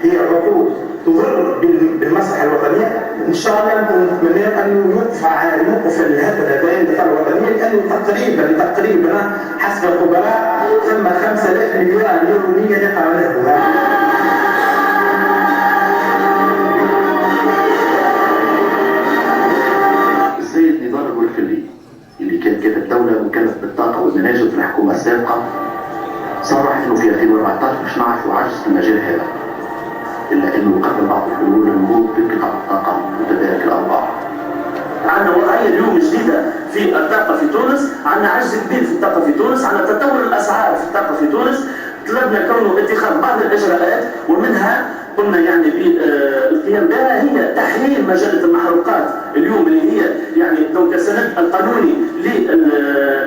هي عقود تضر بالمصلحه الوطنيه. ان شاء الله نتمنى انه يوقف الهدف هذا الدفاع الوطنيه، لانه تقريبا حسب الخبراء ثم 5000 مليار يوميا يقع نهبها. السيد نضال الولفلي اللي كان كاتب الدوله مكلف بالطاقه والمناجم في الحكومه السابقه صرح انه في 2014 باش نعرفوا عجز في المجال هذا، الا انه قبل بعض الحلول النهوض بقطاع الطاقه وتدارك الارباح. عندنا وضعيه اليوم جديده في الطاقه في تونس، عندنا عجز كبير في الطاقه في تونس، عندنا تطور الاسعار في الطاقه في تونس. طلبنا كونه اتخاذ بعض الاجراءات، ومنها قلنا يعني بالقيام بها هي تحليل مجله المحروقات اليوم، اللي هي يعني دونك السند القانوني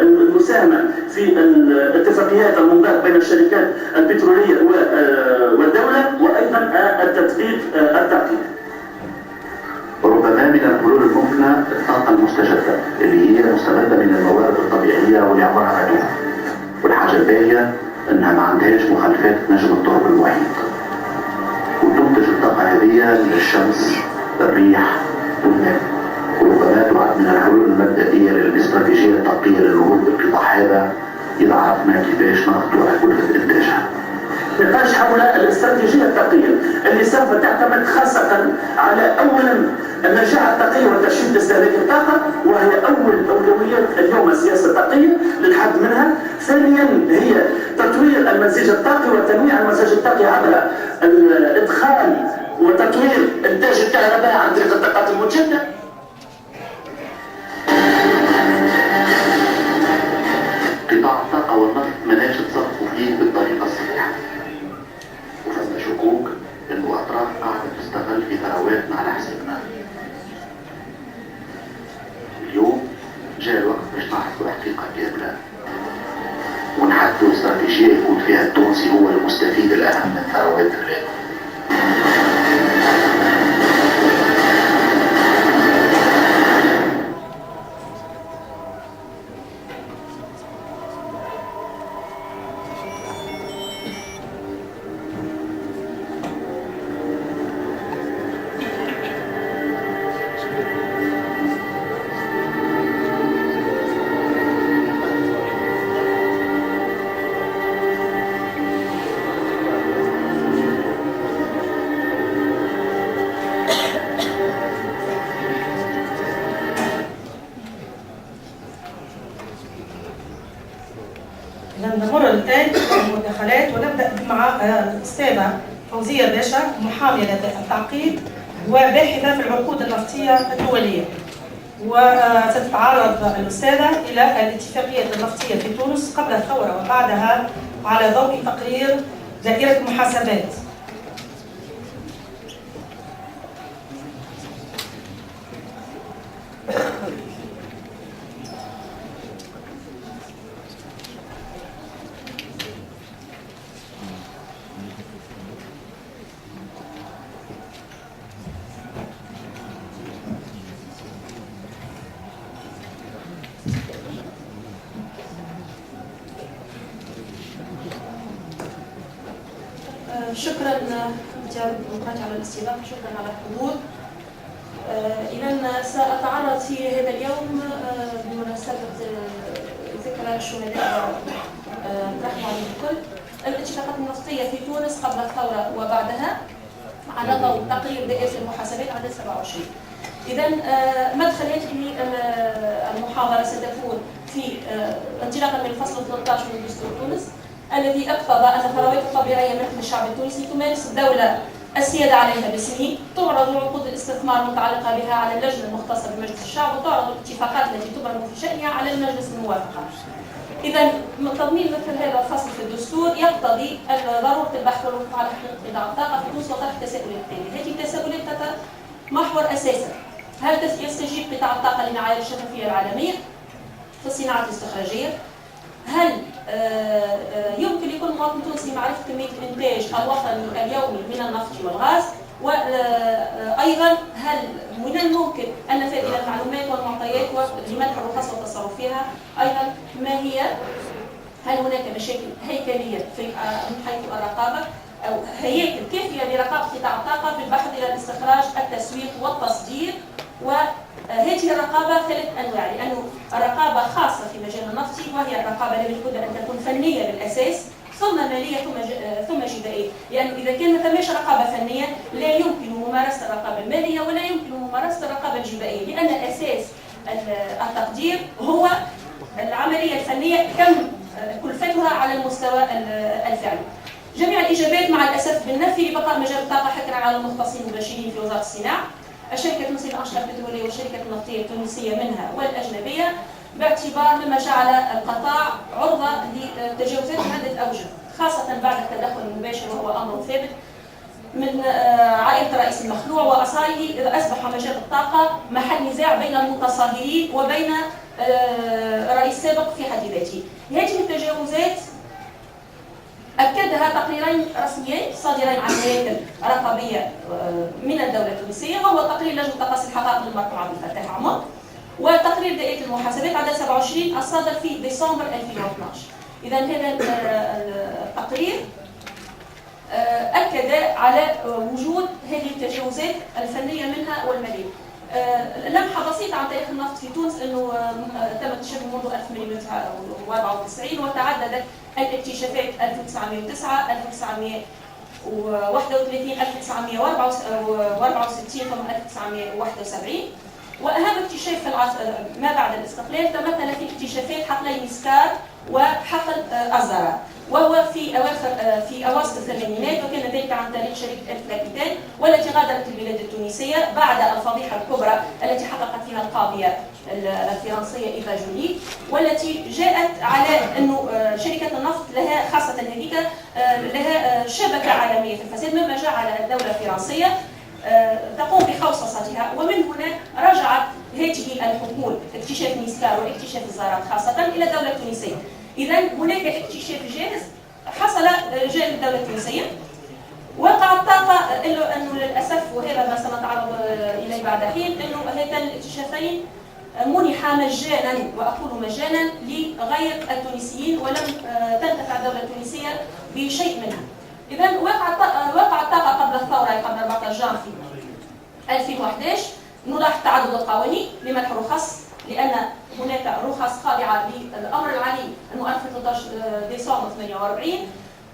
للمساهمه في الاتفاقيات الممضاه بين الشركات البتروليه والدوله، وايضا التدقيق الطاقي. وربما من الحلول الممكنه الطاقه المستجده اللي هي مستمده من الموارد الطبيعيه واللي عبارها معدومه، والحاجه الباقيه انها ما عندهاش مخلفات تنجم تضرب المحيط، وتنتج الطاقه هذه من الشمس، الريح والماء. وربما تعد من الحلول المبدئيه للاستراتيجيه الطاقيه للنهوض بالقطاع هذا اذا عرفنا كيفاش نخطو على كلفه انتاجها. نقاش حول الاستراتيجيه الطاقيه اللي سوف تعتمد خاصه على اولا النجاعه الطاقيه وترشيد استهلاك الطاقه، وهي اول اولويات اليوم السياسه الطاقيه للحد منها. ثانيا هي تطوير المزيج الطاقي وتنويع المزاج الطاقي عبر الادخال وتطوير انتاج الكهرباء عن طريق الطاقات المتجدده. قطاع الطاقه والنفط مناش تصرفوا فيه بالطريقه الصحيحه، وفما شكوك انه اطراف قاعده تستغل في ثرواتنا على حسابنا. اليوم جاء الوقت باش نعرفوا الحقيقه كامله ونحددوا استراتيجيه يكون فيها التونسي هو المستفيد الاهم من ثروات البلاد. نمر للآن المداخلات، ونبدأ مع الأستاذة فوزية باشا، محامية لدى التعقيد وباحثة في العقود النفطية الدولية. وستتعرض الأستاذة إلى الاتفاقيات النفطية في تونس قبل الثورة وبعدها على ضوء تقرير دائرة المحاسبات. شكرا ديمقراطي على الاستضافه، شكرا على الحضور. اذا ساتعرض في هذا اليوم بمناسبه ذكرى الشهداء رحمه الله الكل الاتفاقات النفطيه في تونس قبل الثوره وبعدها على ضوء تقرير دائره المحاسبات عدد 27. اذا مدخلات المحاضره ستكون في انطلاقا من الفصل 13 من دستور تونس الذي اقتضى ان الثروات الطبيعيه مثل الشعب التونسي تمارس الدوله السياده عليها باسمه، تعرض عقود الاستثمار المتعلقه بها على اللجنه المختصه بمجلس الشعب، وتعرض الاتفاقات التي تبرم في شانها على المجلس الموافقه. اذا تضمين مثل هذا الفصل في الدستور يقتضي ضروره البحث والوقوف على حقيقه قطاع الطاقه في تونس وطرح تساؤلات تاليه. هذه التساؤلات محور اساسا: هل يستجيب قطاع الطاقه لمعايير الشفافيه العالميه في الصناعه الاستخراجيه؟ هل يمكن لكل مواطن تونسي معرفة كمية الإنتاج الوطني اليومي من النفط والغاز؟ وأيضا هل من الممكن أن نفاد إلى المعلومات والمعطيات لمنح الرخص والتصرف فيها؟ أيضا ما هي؟ هل هناك مشاكل هيكلية من حيث الرقابة؟ أو هياكل كافية لرقابة قطاع الطاقة في البحث إلى الاستخراج، التسويق والتصدير. وهذه الرقابة 3 أنواع، لأنه الرقابة خاصة في مجال النفطي وهي الرقابة لابد أن تكون فنية بالأساس، ثم مالية، ثم جبائية. لأنه إذا كان ما ثماش رقابة فنية لا يمكن ممارسة الرقابة المالية ولا يمكن ممارسة الرقابة الجبائية، لأن أساس التقدير هو العملية الفنية كم كلفتها على المستوى الفعلي. جميع الإجابات مع الأسف بالنفي لبقاء مجال الطاقة حكرا على المختصين المباشرين في وزارة الصناعة، الشركة التونسية للأنشطة البترولية والشركة النفطية التونسية منها والأجنبية، باعتبار مما جعل القطاع عرضة لتجاوزات عدة أوجه، خاصة بعد التدخل المباشر وهو أمر ثابت من عائلة الرئيس المخلوع وأصاله، إذا أصبح مجال الطاقة محل نزاع بين المتصاهرين وبين الرئيس السابق في حد ذاته. هذه التجاوزات أكدها تقريرين رسميين صادرين عن هيئة رقابية من الدولة التونسية، وهو تقرير لجنة تقاصي الحقائق للمرحوم عبد الفتاح عمر، وتقرير دائرة المحاسبات عدد 27 الصادر في ديسمبر 2012. إذا هذا التقرير أكد على وجود هذه التجاوزات الفنية منها والمالية. لمحة بسيطة عن تاريخ النفط في تونس، أنه تم اكتشافه منذ 1894 وتعددت الاكتشافات 1909 1931 1964 ثم 1971. وأهم اكتشاف ما بعد الاستقلال تمثل في اكتشافات حقلي مسكار وحقل الزهراء، وهو في أواسط الثمانينات، وكان ذلك عن طريق شركة الكابيتان، والتي غادرت البلاد التونسية بعد الفضيحة الكبرى التي حققت فيها القاضية الفرنسية إيفا جولي، والتي جاءت على أنه شركة النفط لها خاصة هذيك لها شبكة عالمية في الفساد، مما جعل الدولة الفرنسية تقوم بخوصصتها. ومن هنا رجعت هذه الحقول اكتشاف مسكار واكتشاف الزهراء خاصة إلى الدولة التونسية. إذا هناك اكتشاف جاهز حصل جاء الدولة التونسية. وقع الطاقة أنه للأسف، وهذا ما سنتعرض إليه بعد حين، أنه هذين الاكتشافين منح مجانا، وأقول مجانا، لغير التونسيين، ولم تنتفع الدولة التونسية بشيء منها. إذا وقع الطاقة قبل الثورة قبل 14 جانفي 2011 نلاحظ تعدد القوانين لمنح رخص، لأن هناك رخص خاضعة للأمر العالي المؤلف في 13 ديسمبر 48،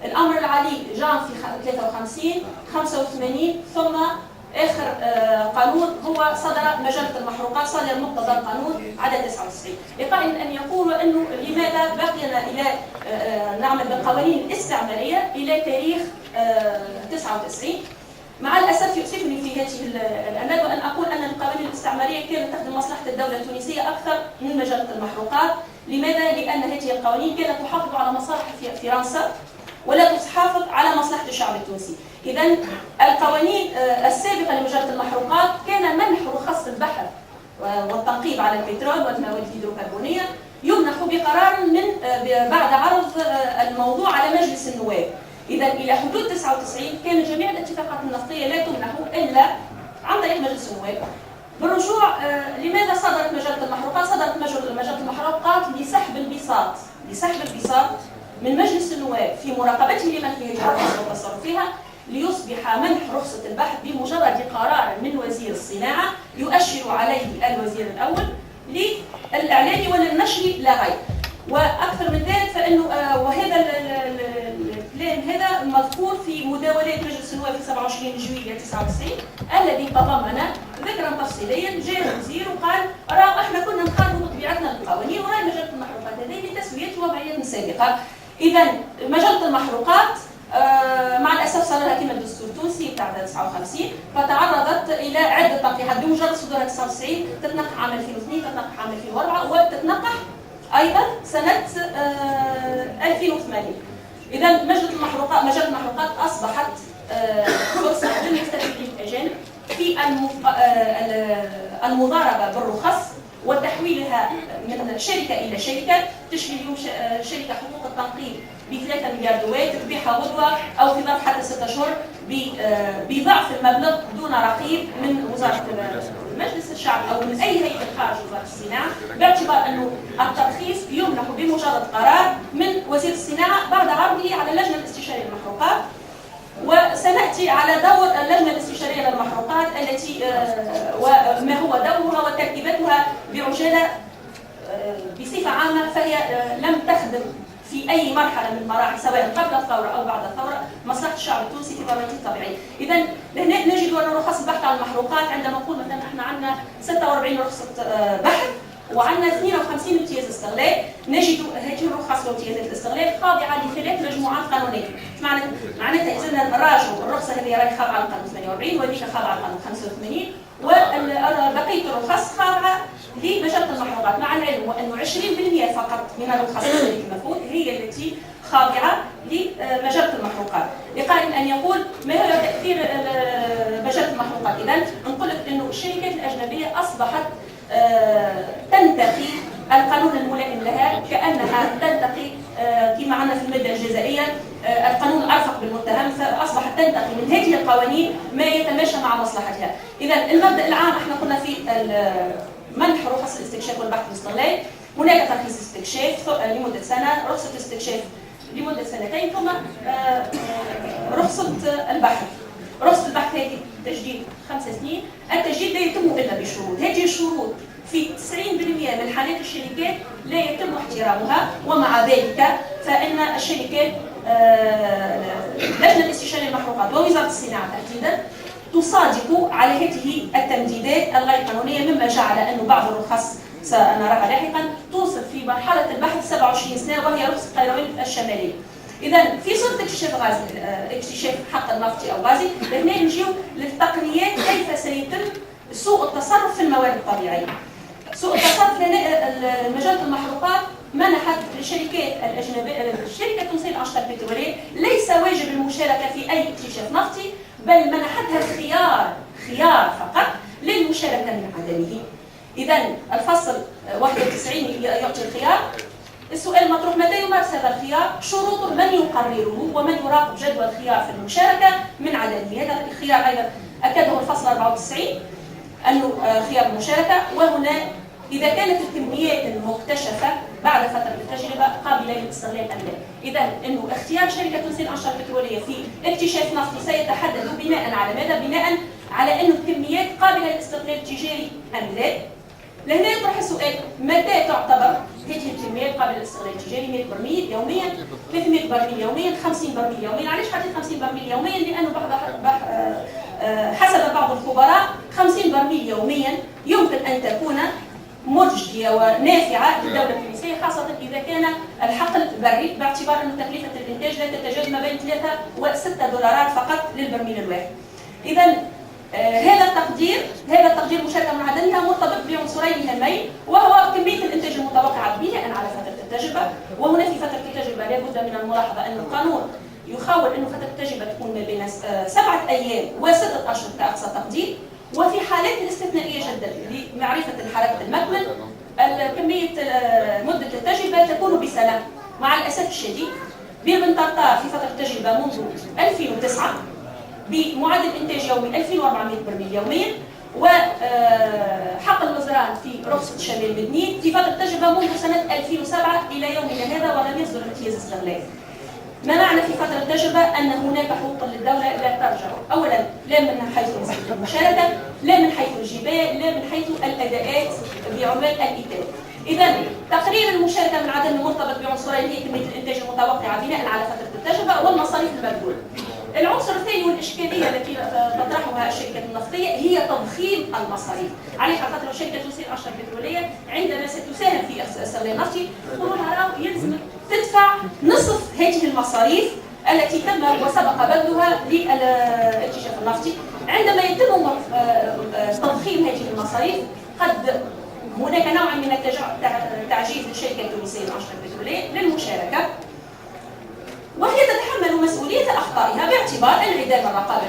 الأمر العالي جانفي 53 85، ثم آخر قانون هو صدر مجلة المحروقات، صدر مقتضى القانون عدد 99. لقائل أن يقول أنه لماذا بقينا إلى نعمل بالقوانين الاستعمارية إلى تاريخ 99. مع الأسف يؤسفني في هذه الأمد وأن أقول أن القوانين الاستعمارية كانت تخدم مصلحة الدولة التونسية أكثر من مجلة المحروقات. لماذا؟ لأن هذه القوانين كانت تحافظ على مصالح فرنسا ولا تحافظ على مصلحة الشعب التونسي. إذا القوانين السابقة لمجلة المحروقات كان منح رخص البحث والتنقيب على البترول والمواد الهيدروكربونية يمنح بقرار من بعد عرض الموضوع على مجلس النواب. إذا إلى حدود 99 كان جميع الاتفاقات النفطية لا تمنح إلا عن طريق مجلس النواب. بالرجوع لماذا صدرت مجلة المحروقات؟ صدرت مجلة المحروقات لسحب البساط من مجلس النواب في مراقبته لمنح الرخص والتصرف فيها، ليصبح منح رخصة البحث بمجرد قرار من وزير الصناعة يؤشر عليه الوزير الأول للإعلان وللنشر لا غير. وأكثر من ذلك فإنه وهذا البلان هذا مذكور في مداولات مجلس النواب في 27 جويلية 99 الذي تضمن ذكرا تفصيليا. جاء الوزير وقال احنا كنا نخالف بطبيعتنا القوانين وراء مجلة المحروقات هذه لتسوية وضعيات سابقة. إذا مجلة المحروقات مع الأسف صار لها كما الدستور التونسي بتاع 59 فتعرضت إلى عدة تنقيحات بمجرد صدورها 99 تتنقح عام 2002 تتنقح عام 2004 وتتنقح أيضا سنة 2008. إذا مجلة المحروقات أصبحت فرصة للمستفيدين الأجانب في المضاربة بالرخص وتحويلها من شركة إلى شركة. تشري اليوم شركة حقوق التنقيب ب3 مليار دولار تبيعها غدوة أو في ظرف حتى 6 أشهر بضعف المبلغ دون رقيب من وزارة مجلس الشعب أو من أي هيئة خارج وزارة الصناعة، باعتبار أنه الترخيص يمنح بمجرد قرار من وزير الصناعة بعد عرضه على اللجنة الاستشارية للمحروقات. وسنأتي على دور اللجنة الاستشارية للمحروقات التي وما هو دورها وتركيبتها بعجالة. بصفة عامة فهي لم تخدم في أي مرحلة من المراحل سواء قبل الثورة أو بعد الثورة مصلحة الشعب التونسي في ضرورته الطبيعية. إذا هنا نجد أن رخص البحث عن المحروقات عندما نقول مثلا احنا عندنا 46 رخصة بحث وعندنا 52 امتياز استغلال، نجد هذه الرخص وامتيازات الاستغلال خاضعة لثلاث مجموعات قانونية. معناتها إذا نراجعوا الرخصة هذه راهي خاضعة للقانون 48 وهذيك خاضعة للقانون 85 وبقية الرخص خاضعة لمجلة المحروقات، مع العلم وأنه 20% فقط من الرخص التي المفروض هي التي خاضعة لمجلة المحروقات. لقائل أن يقول ما هو تأثير مجلة المحروقات؟ إذا نقول لك أنه الشركات الأجنبية أصبحت تنتقي القانون الملائم لها كأنها تنتقي كما عندنا في المادة الجزائية القانون الأرفق بالمتهم، فأصبحت تنتقي من هذه القوانين ما يتماشى مع مصلحتها. إذا المبدأ العام احنا قلنا في منح رخص الاستكشاف والبحث والاستغلال، هناك ترخيص استكشاف لمدة سنة، رخصة استكشاف لمدة سنتين، ثم رخصة البحث. رخصة البحث هذه تجديد 5 سنين، التجديد لا يتم إلا بشروط، هذه الشروط في 90% من حالات الشركات لا يتم احترامها، ومع ذلك فإن الشركات لجنة الاستشارية للمحروقات ووزارة الصناعة تحديدا تصادق على هذه التمديدات الغير قانونية، مما جعل أن بعض الرخص سنراها لاحقا توصل في مرحلة البحث 27 سنة وهي رخصة قيروان الشمالية. إذا في صورة اكتشاف غاز، اكتشاف حق نفطي أو غازي، هنا نجيو للتقنيات كيف سيتم سوء التصرف في الموارد الطبيعية. سوء التصرف لنا مجلة المحروقات منحت للشركات الأجنبية، الشركة التونسية للأنشطة البترولية ليس واجب المشاركة في أي اكتشاف نفطي، بل منحتها خيار فقط للمشاركة من عدمه. إذا الفصل 91 يعطي الخيار. السؤال المطروح متى يمارس هذا الخيار؟ شروط من يقرره ومن يراقب جدول الخيار في المشاركة من عدمه. هذا الخيار أيضا أكده الفصل 94 أنه خيار المشاركة، وهنا إذا كانت الكميات المكتشفة بعد فترة التجربة قابلة للاستغلال أم لا. إذا أنه اختيار شركة تونسية للأنشطة البترولية في اكتشاف نفطي سيتحدد بناء على ماذا؟ بناء على أنه الكميات قابلة للاستغلال التجاري أم لا. لهنا يطرح السؤال متى تعتبر هذه الكميات قابلة للاستغلال التجاري؟ 100 برميل يوميا، 300 برميل يوميا، 50 برميل يوميا. علاش حطيت 50 برميل يوميا؟ لأنه حسب بعض الخبراء 50 برميل يوميا يمكن أن تكون مجدية ونافعة للدولة التونسية، خاصة إذا كان الحقل بري، باعتبار أن تكلفة الإنتاج لا تتجاوز ما بين 3 و6 دولارات فقط للبرميل الواحد. إذا هذا التقدير مشاركة من عدمها مرتبط بعنصرين هامين، وهو كمية الإنتاج المتوقعة بناء على فترة التجربة. وهنا في فترة التجربة لابد من الملاحظة أن القانون يخول أن فترة التجربة تكون ما بين 7 أيام و6 أشهر كأقصى تقدير، وفي حالات استثنائية جدا لمعرفة الحالات المكمن كمية مدة التجربة تكون بسنة. مع الأسف الشديد بير بن طرطار في فترة التجربة منذ 2009 بمعدل إنتاج يومي 2400 برميل يوميا، وحقل مزران في رخصة شمال مدنين في فترة التجربة منذ سنة 2007 إلى يومنا هذا ولم يصدر امتياز استغلال. ما معنى في فترة التجربة؟ أن هناك حقوق للدولة لا ترجع أولا لا من حيث نسبة المشاركة، لا من حيث الجبال، لا من حيث الأداءات بعمال الإتاف. إذا تقرير المشاركة من عدم مرتبط بعنصرين هي كمية الإنتاج المتوقعة بناء على فترة التجربة والمصاريف المبذولة. العنصر الثاني والإشكالية التي تطرحها الشركة النفطية هي تضخيم المصاريف. على خاطر الشركة التونسية للأنشطة البترولية عندما ستساهم في الاستغلال النفطي يقولون لها يلزم تدفع نصف هذه المصاريف التي تم وسبق بذلها للاكتشاف النفطي. عندما يتم تضخيم هذه المصاريف قد هناك نوع من تعجيز للشركة التونسية للأنشطة البترولية للمشاركة، وهي تتحمل مسؤولية أخطائها باعتبار انعدام الرقابة